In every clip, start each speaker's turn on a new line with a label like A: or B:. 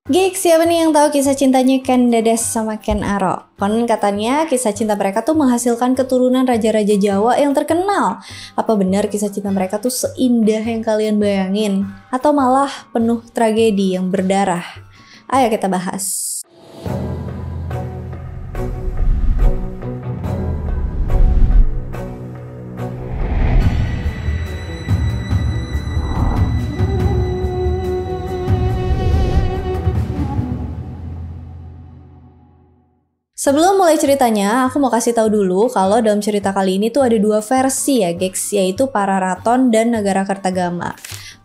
A: Gigs, siapa nih yang tahu kisah cintanya Ken Dedes sama Ken Arok? Konon katanya kisah cinta mereka tuh menghasilkan keturunan raja-raja Jawa yang terkenal. Apa benar kisah cinta mereka tuh seindah yang kalian bayangin? Atau malah penuh tragedi yang berdarah? Ayo kita bahas. Sebelum mulai ceritanya, aku mau kasih tahu dulu kalau dalam cerita kali ini tuh ada dua versi ya, Gex, yaitu Pararaton dan Negara Kertagama.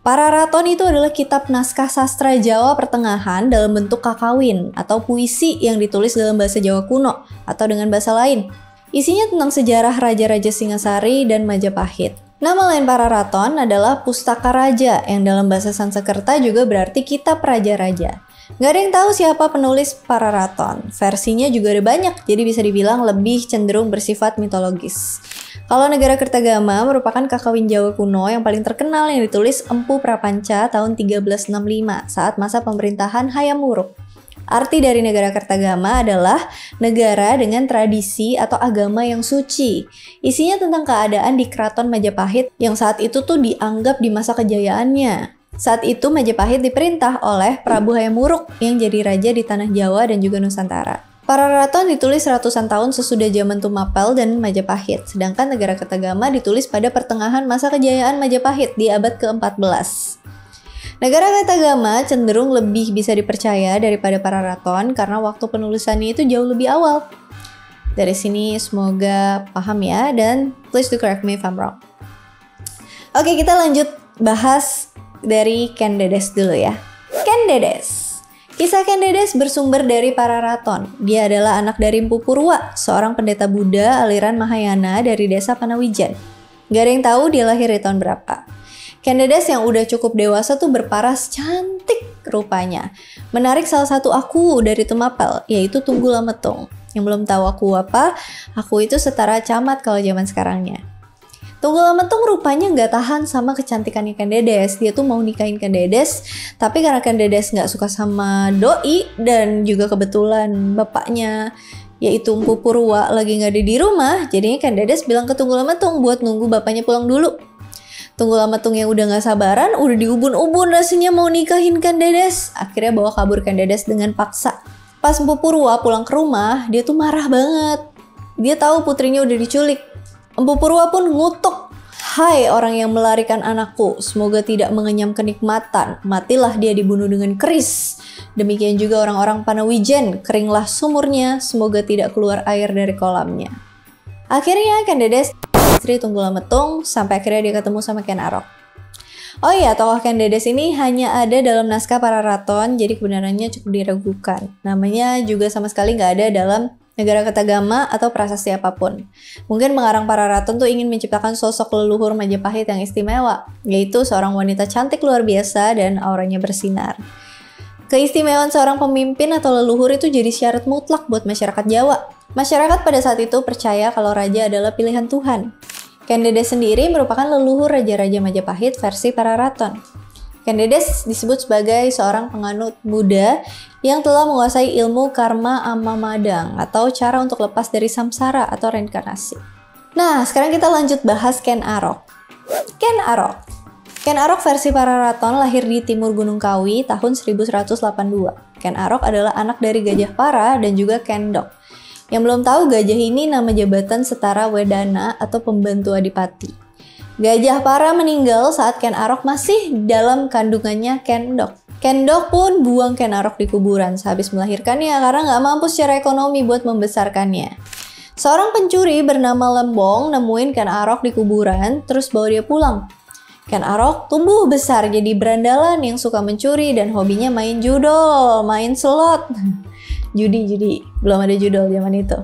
A: Pararaton itu adalah kitab naskah sastra Jawa Pertengahan dalam bentuk kakawin atau puisi yang ditulis dalam bahasa Jawa kuno atau dengan bahasa lain. Isinya tentang sejarah Raja-Raja Singasari dan Majapahit. Nama lain Pararaton adalah Pustaka Raja yang dalam bahasa Sanskerta juga berarti kitab raja-raja. Gak ada yang tahu siapa penulis Pararaton. Versinya juga ada banyak, jadi bisa dibilang lebih cenderung bersifat mitologis. Kalau Negara Kertagama merupakan kakawin Jawa kuno yang paling terkenal yang ditulis Empu Prapanca tahun 1365 saat masa pemerintahan Hayam Wuruk. Arti dari Negara Kertagama adalah negara dengan tradisi atau agama yang suci. Isinya tentang keadaan di Keraton Majapahit yang saat itu tuh dianggap di masa kejayaannya. Saat itu Majapahit diperintah oleh Prabu Hayam Wuruk yang jadi raja di tanah Jawa dan juga Nusantara. Pararaton ditulis ratusan tahun sesudah zaman Tumapel dan Majapahit, sedangkan Negara Kertagama ditulis pada pertengahan masa kejayaan Majapahit di abad ke-14. Negara Kertagama cenderung lebih bisa dipercaya daripada Pararaton karena waktu penulisannya itu jauh lebih awal. Dari sini semoga paham ya, dan please do correct me if I'm wrong. Oke, kita lanjut bahas dari Ken Dedes dulu ya. Ken Dedes. Kisah Ken Dedes bersumber dari Pararaton. Dia adalah anak dari Empu Purwa, seorang pendeta Buddha aliran Mahayana dari desa Panawijan. Gak ada yang tahu dia lahir di tahun berapa. Ken Dedes yang udah cukup dewasa tuh berparas cantik rupanya. Menarik salah satu aku dari Tumapel, yaitu Tunggul Lametung. Yang belum tahu aku apa, aku itu setara camat kalau zaman sekarangnya. Tunggul Lametung rupanya nggak tahan sama kecantikannya Ken Dedes. Dia tuh mau nikahin Ken Dedes, tapi karena Ken Dedes nggak suka sama doi dan juga kebetulan bapaknya yaitu Empu Purwa lagi nggak ada di rumah, jadinya Ken Dedes bilang ke Tunggul Lametung buat nunggu bapaknya pulang dulu. Tunggul Lametung yang udah nggak sabaran, udah diubun-ubun rasanya mau nikahin Ken Dedes. Akhirnya bawa kabur Ken Dedes dengan paksa. Pas Empu Purwa pulang ke rumah, dia tuh marah banget. Dia tahu putrinya udah diculik. Empu Purwa pun ngutuk, "Hai orang yang melarikan anakku, semoga tidak mengenyam kenikmatan, matilah dia dibunuh dengan keris. Demikian juga orang-orang Panawijan, keringlah sumurnya, semoga tidak keluar air dari kolamnya." Akhirnya Ken Dedes istri Tunggul Lametung sampai akhirnya dia ketemu sama Ken Arok. Oh iya, tokoh Ken Dedes ini hanya ada dalam naskah Pararaton, jadi kebenarannya cukup diragukan. Namanya juga sama sekali nggak ada dalam Negara Kertagama atau prasasti apapun. Mungkin pengarang Pararaton tuh ingin menciptakan sosok leluhur Majapahit yang istimewa, yaitu seorang wanita cantik luar biasa dan auranya bersinar. Keistimewaan seorang pemimpin atau leluhur itu jadi syarat mutlak buat masyarakat Jawa. Masyarakat pada saat itu percaya kalau raja adalah pilihan Tuhan. Ken Dedes sendiri merupakan leluhur Raja-Raja Majapahit versi Pararaton. Ken Dedes disebut sebagai seorang penganut Buddha yang telah menguasai ilmu karma amamadang atau cara untuk lepas dari samsara atau reinkarnasi. Nah, sekarang kita lanjut bahas Ken Arok. Ken Arok. Ken Arok versi Pararaton lahir di Timur Gunung Kawi tahun 1182. Ken Arok adalah anak dari Gajah Para dan juga Kendok. Yang belum tahu, Gajah ini nama jabatan setara Wedana atau pembantu adipati. Gajah Para meninggal saat Ken Arok masih dalam kandungannya Kendok. Kendok pun buang Ken Arok di kuburan sehabis melahirkannya karena nggak mampu secara ekonomi buat membesarkannya. Seorang pencuri bernama Lembong nemuin Ken Arok di kuburan terus bawa dia pulang. Ken Arok tumbuh besar jadi berandalan yang suka mencuri dan hobinya main judol, main slot. Judi, belum ada judol zaman itu.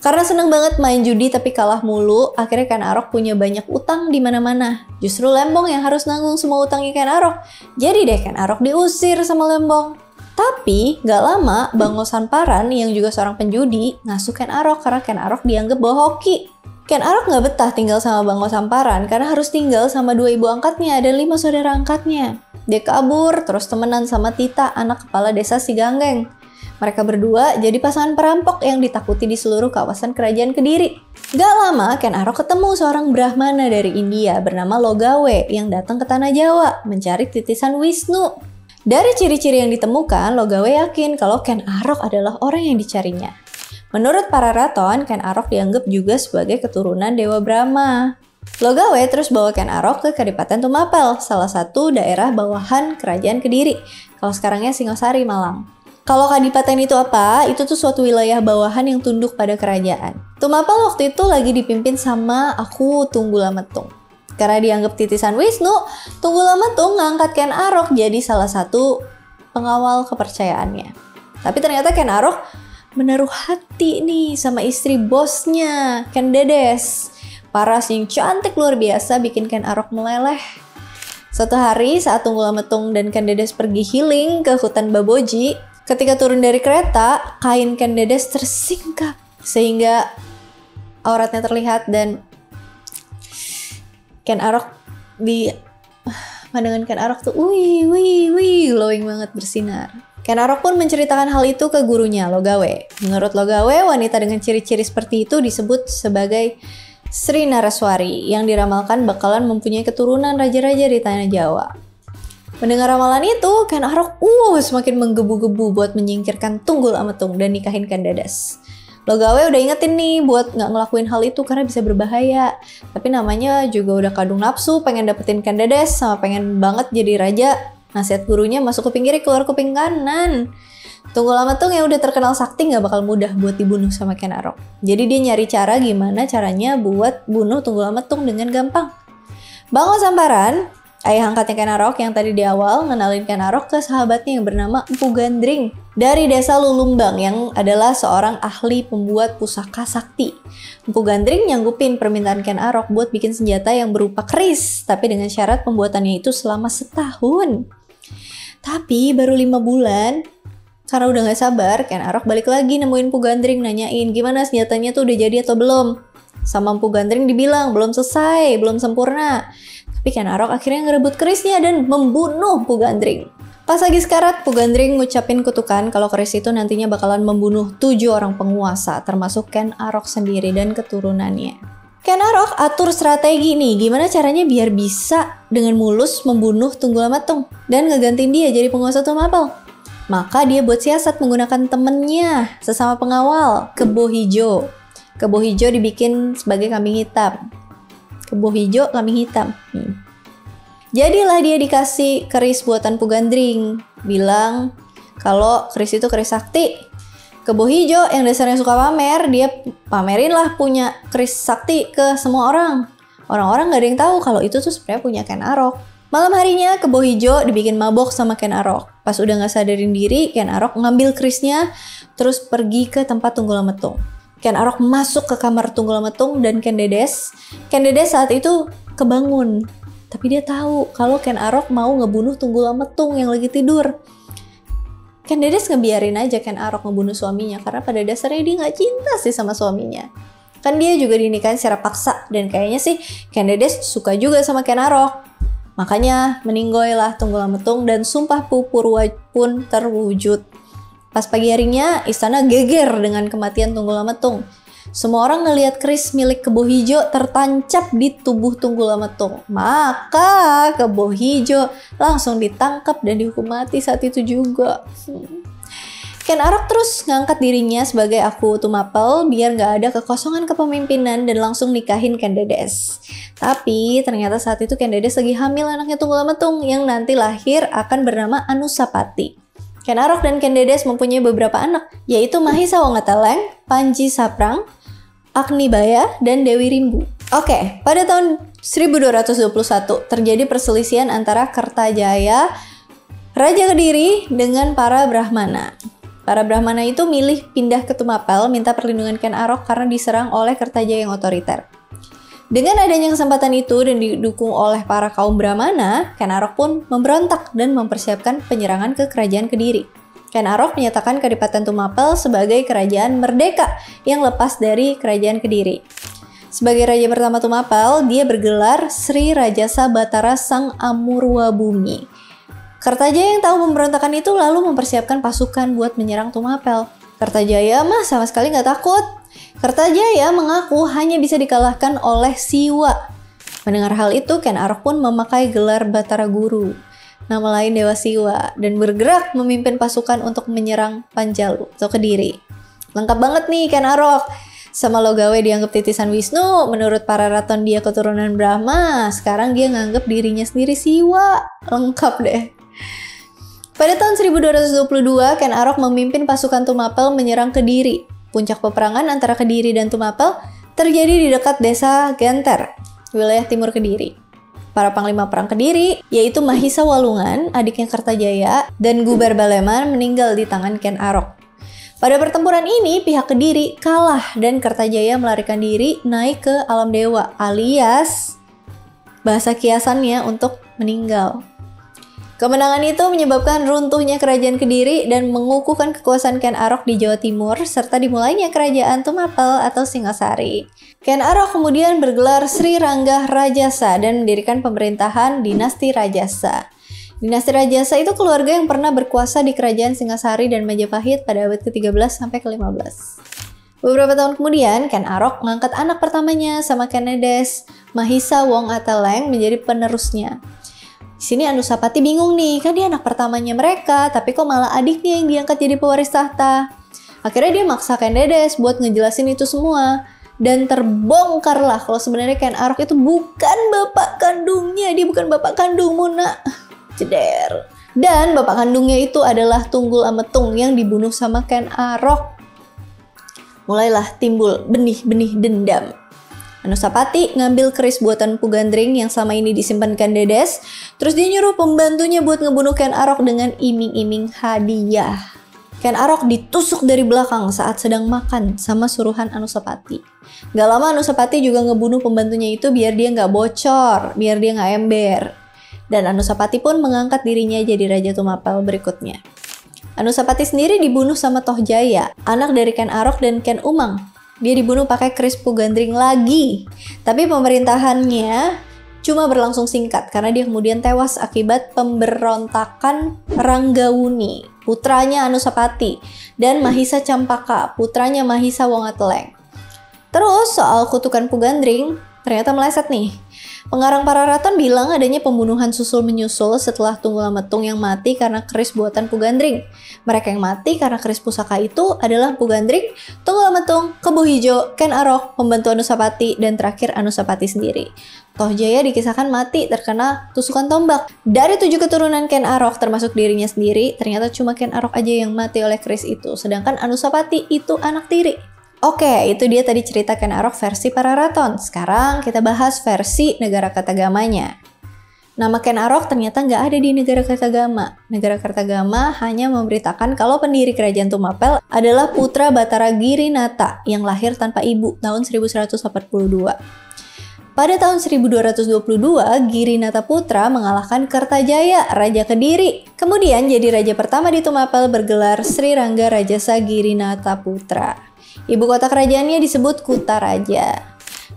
A: Karena seneng banget main judi tapi kalah mulu, akhirnya Ken Arok punya banyak utang di mana-mana. Justru Lembong yang harus nanggung semua utangnya Ken Arok. Jadi deh Ken Arok diusir sama Lembong. Tapi gak lama Bangosan Paran yang juga seorang penjudi ngasuh Ken Arok karena Ken Arok dianggap bawa hoki. Ken Arok gak betah tinggal sama Bangosan Paran karena harus tinggal sama 2 ibu angkatnya dan 5 saudara angkatnya. Dia kabur terus temenan sama Tita, anak kepala desa Siganggeng. Mereka berdua jadi pasangan perampok yang ditakuti di seluruh kawasan kerajaan Kediri. Gak lama, Ken Arok ketemu seorang Brahmana dari India bernama Logawe yang datang ke Tanah Jawa mencari titisan Wisnu. Dari ciri-ciri yang ditemukan, Logawe yakin kalau Ken Arok adalah orang yang dicarinya. Menurut para raton, Ken Arok dianggap juga sebagai keturunan Dewa Brahma. Logawe terus bawa Ken Arok ke Kadipaten Tumapel, salah satu daerah bawahan kerajaan Kediri. Kalau sekarangnya Singosari, Malang. Kalau kadipaten itu apa? Itu tuh suatu wilayah bawahan yang tunduk pada kerajaan. Tumapel waktu itu lagi dipimpin sama Aku Tunggula Metung. Karena dianggap titisan Wisnu, Tunggula Metung ngangkat Ken Arok jadi salah satu pengawal kepercayaannya. Tapi ternyata Ken Arok menaruh hati nih sama istri bosnya, Ken Dedes. Paras yang cantik luar biasa bikin Ken Arok meleleh. Suatu hari saat Tunggula Metung dan Ken Dedes pergi healing ke hutan Baboji, ketika turun dari kereta, kain Ken Dedes tersingkap sehingga auratnya terlihat dan Ken Arok pandangan Ken Arok tuh wih, glowing banget, bersinar. Ken Arok pun menceritakan hal itu ke gurunya, Logawe. Menurut Logawe, wanita dengan ciri-ciri seperti itu disebut sebagai Sri Naraswari yang diramalkan bakalan mempunyai keturunan raja-raja di Tanah Jawa. Mendengar ramalan itu, Ken Arok semakin menggebu-gebu buat menyingkirkan Tunggul Ametung dan nikahin Ken Dedes. Logawe udah ingetin nih buat nggak ngelakuin hal itu karena bisa berbahaya. Tapi namanya juga udah kadung nafsu, pengen dapetin Ken Dedes sama pengen banget jadi raja. Nasihat gurunya masuk kuping kiri, keluar kuping kanan. Tunggul Ametung yang udah terkenal sakti nggak bakal mudah buat dibunuh sama Ken Arok. Jadi dia nyari cara gimana caranya buat bunuh Tunggul Ametung dengan gampang. Bangun Sambaran, ayah angkatnya Ken Arok yang tadi di awal ngenalin Ken Arok ke sahabatnya yang bernama Empu Gandring dari desa Lulumbang yang adalah seorang ahli pembuat pusaka sakti. Empu Gandring nyanggupin permintaan Ken Arok buat bikin senjata yang berupa keris, tapi dengan syarat pembuatannya itu selama setahun. Tapi baru 5 bulan, karena udah gak sabar, Ken Arok balik lagi nemuin Empu Gandring nanyain gimana senjatanya tuh udah jadi atau belum. Sama Empu Gandring dibilang belum selesai, belum sempurna. Tapi Ken Arok akhirnya ngerebut kerisnya dan membunuh Empu Gandring. Pas lagi sekarat, Empu Gandring ngucapin kutukan kalau keris itu nantinya bakalan membunuh 7 orang penguasa, termasuk Ken Arok sendiri dan keturunannya. Ken Arok atur strategi nih, gimana caranya biar bisa dengan mulus membunuh Tunggul Ametung dan ngegantiin dia jadi penguasa Tumapel. Maka dia buat siasat menggunakan temennya sesama pengawal, Kebo Hijo. Kebo Hijo dibikin sebagai kambing hitam. Kebo Hijo, kambing hitam. Jadilah dia dikasih keris buatan Empu Gandring. Bilang kalau keris itu keris sakti. Kebo Hijo yang dasarnya suka pamer, dia pamerin lah punya keris sakti ke semua orang. Orang-orang gak ada yang tahu kalau itu tuh sebenarnya punya Ken Arok. Malam harinya Kebo Hijo dibikin mabok sama Ken Arok. Pas udah gak sadarin diri, Ken Arok ngambil kerisnya terus pergi ke tempat Tunggul Ametung. Ken Arok masuk ke kamar Tunggul Ametung dan Ken Dedes. Ken Dedes saat itu kebangun. Tapi dia tahu kalau Ken Arok mau ngebunuh Tunggul Ametung yang lagi tidur. Ken Dedes ngebiarin aja Ken Arok ngebunuh suaminya karena pada dasarnya dia gak cinta sih sama suaminya. Kan dia juga dinikahin secara paksa dan kayaknya sih Ken Dedes suka juga sama Ken Arok. Makanya meninggoylah Tunggul Ametung dan sumpah Pupurwa pun terwujud. Pas pagi harinya istana geger dengan kematian Tunggul Ametung. Semua orang ngelihat keris milik Kebo Hijo tertancap di tubuh Tunggul Ametung. Maka Kebo Hijo langsung ditangkap dan dihukum mati saat itu juga. Ken Arok terus ngangkat dirinya sebagai Aku Tumapel biar nggak ada kekosongan kepemimpinan dan langsung nikahin Ken Dedes. Tapi ternyata saat itu Ken Dedes lagi hamil anaknya Tunggul Ametung yang nanti lahir akan bernama Anusapati. Ken Arok dan Ken Dedes mempunyai beberapa anak, yaitu Mahisa Wongateleng, Panji Saprang, Agnibaya, dan Dewi Rimbu. Oke, pada tahun 1221 terjadi perselisihan antara Kertajaya, Raja Kediri, dengan para Brahmana. Para Brahmana itu milih pindah ke Tumapel minta perlindungan Ken Arok karena diserang oleh Kertajaya yang otoriter. Dengan adanya kesempatan itu dan didukung oleh para kaum Brahmana, Ken Arok pun memberontak dan mempersiapkan penyerangan ke kerajaan Kediri. Ken Arok menyatakan Kadipaten Tumapel sebagai kerajaan merdeka yang lepas dari kerajaan Kediri. Sebagai raja pertama Tumapel, dia bergelar Sri Rajasa Batara Sang Amurwa Bumi. Kertajaya yang tahu pemberontakan itu lalu mempersiapkan pasukan buat menyerang Tumapel. Kertajaya mah sama sekali nggak takut. Kertajaya mengaku hanya bisa dikalahkan oleh Siwa. Mendengar hal itu, Ken Arok pun memakai gelar Batara Guru, nama lain Dewa Siwa, dan bergerak memimpin pasukan untuk menyerang Panjalu atau Kediri. Lengkap banget nih Ken Arok. Sama Logawe dianggap titisan Wisnu, menurut para raton dia keturunan Brahma, sekarang dia nganggap dirinya sendiri Siwa. Lengkap deh. Pada tahun 1222, Ken Arok memimpin pasukan Tumapel menyerang Kediri. Puncak peperangan antara Kediri dan Tumapel terjadi di dekat desa Genter, wilayah timur Kediri. Para panglima perang Kediri, yaitu Mahisa Walungan, adiknya Kertajaya, dan Gubar Baleman meninggal di tangan Ken Arok. Pada pertempuran ini, pihak Kediri kalah dan Kertajaya melarikan diri naik ke alam dewa, alias bahasa kiasannya untuk meninggal. Kemenangan itu menyebabkan runtuhnya kerajaan Kediri dan mengukuhkan kekuasaan Ken Arok di Jawa Timur serta dimulainya kerajaan Tumapel atau Singasari. Ken Arok kemudian bergelar Sri Rangga Rajasa dan mendirikan pemerintahan dinasti Rajasa. Dinasti Rajasa itu keluarga yang pernah berkuasa di kerajaan Singasari dan Majapahit pada abad ke-13 sampai ke-15. Beberapa tahun kemudian, Ken Arok mengangkat anak pertamanya sama Ken Dedes, Mahisa Wong Ateleng menjadi penerusnya. Di sini Anusapati bingung nih, kan dia anak pertamanya mereka, tapi kok malah adiknya yang diangkat jadi pewaris tahta. Akhirnya dia maksa Ken Dedes buat ngejelasin itu semua. Dan terbongkarlah kalau sebenarnya Ken Arok itu bukan bapak kandungnya, dia bukan bapak kandungmu nak. Ceder. Dan bapak kandungnya itu adalah Tunggul Ametung yang dibunuh sama Ken Arok. Mulailah timbul benih-benih dendam. Anusapati ngambil keris buatan Mpu Gandring yang selama ini disimpan Ken Dedes, terus dia nyuruh pembantunya buat ngebunuh Ken Arok dengan iming-iming hadiah. Ken Arok ditusuk dari belakang saat sedang makan sama suruhan Anusapati. Gak lama Anusapati juga ngebunuh pembantunya itu biar dia gak bocor, biar dia gak ember. Dan Anusapati pun mengangkat dirinya jadi Raja Tumapel berikutnya. Anusapati sendiri dibunuh sama Tohjaya, anak dari Ken Arok dan Ken Umang. Dia dibunuh pakai keris Mpu Gandring lagi. Tapi pemerintahannya cuma berlangsung singkat karena dia kemudian tewas akibat pemberontakan Ranggawuni, putranya Anusapati, dan Mahisa Campaka, putranya Mahisa Wongateleng. Terus soal kutukan Mpu Gandring ternyata meleset nih. Pengarang para raton bilang adanya pembunuhan susul-menyusul setelah Tunggul Ametung yang mati karena keris buatan Mpu Gandring. Mereka yang mati karena keris pusaka itu adalah Mpu Gandring, Tunggul Ametung, Kebo Hijau, Ken Arok, pembantu Anusapati, dan terakhir Anusapati sendiri. Tohjaya dikisahkan mati terkena tusukan tombak. Dari 7 keturunan Ken Arok termasuk dirinya sendiri, ternyata cuma Ken Arok aja yang mati oleh keris itu, sedangkan Anusapati itu anak tiri. Oke, itu dia tadi cerita Ken Arok versi para raton. Sekarang kita bahas versi negara Kertagamanya. Nama Ken Arok ternyata nggak ada di negara Kertagama. Negara Kertagama hanya memberitakan kalau pendiri kerajaan Tumapel adalah putra Batara Girinata yang lahir tanpa ibu tahun 1142. Pada tahun 1222, Girinata Putra mengalahkan Kertajaya, Raja Kediri. Kemudian jadi raja pertama di Tumapel bergelar Sri Rangga Rajasa Girinata Putra. Ibu kota kerajaannya disebut Kutaraja.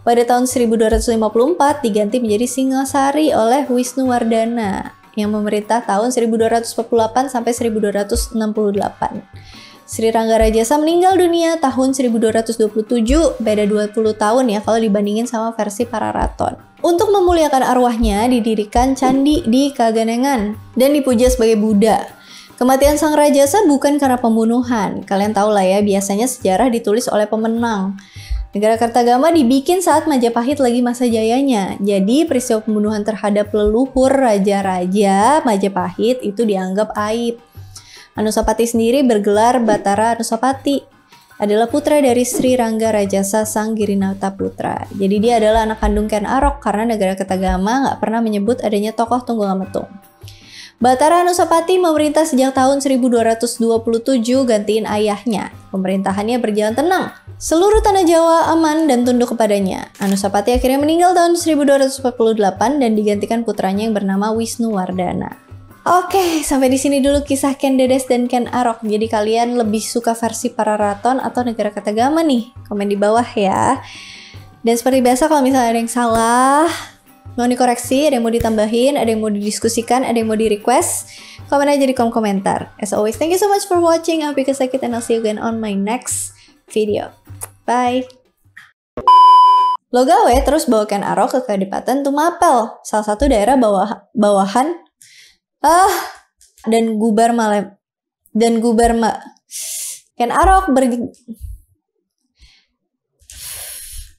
A: Pada tahun 1254 diganti menjadi Singasari oleh Wisnuwardana yang memerintah tahun 1248 sampai 1268. Sri Rangga Rajasa meninggal dunia tahun 1227, beda 20 tahun ya kalau dibandingin sama versi para raton. Untuk memuliakan arwahnya didirikan candi di Kaganengan dan dipuja sebagai Buddha. Kematian sang Rajasa bukan karena pembunuhan. Kalian tahu lah ya, biasanya sejarah ditulis oleh pemenang. Negara Kertagama dibikin saat Majapahit lagi masa jayanya. Jadi peristiwa pembunuhan terhadap leluhur raja-raja Majapahit itu dianggap aib. Anusapati sendiri bergelar Batara Anusapati. Adalah putra dari Sri Rangga Rajasa Sang Girinata Putra. Jadi dia adalah anak kandung Ken Arok karena negara Kertagama nggak pernah menyebut adanya tokoh Tunggul Ametung. Batara Anusapati memerintah sejak tahun 1227 gantiin ayahnya. Pemerintahannya berjalan tenang. Seluruh tanah Jawa aman dan tunduk kepadanya. Anusapati akhirnya meninggal tahun 1248 dan digantikan putranya yang bernama Wisnuwardana. Oke, sampai di sini dulu kisah Ken Dedes dan Ken Arok. Jadi kalian lebih suka versi para raton atau negara Kertagama nih? Komen di bawah ya. Dan seperti biasa kalau misalnya ada yang salah, Mau dikoreksi, ada yang mau ditambahin, ada yang mau didiskusikan, ada yang mau di-request, komen aja di kolom komentar. As always, thank you so much for watching. I hope you guys like it and I'll see you again on my next video. Bye! Logawe terus bawa Ken Arok ke Kadipaten Tumapel, salah satu daerah bawahan dan Ken Arok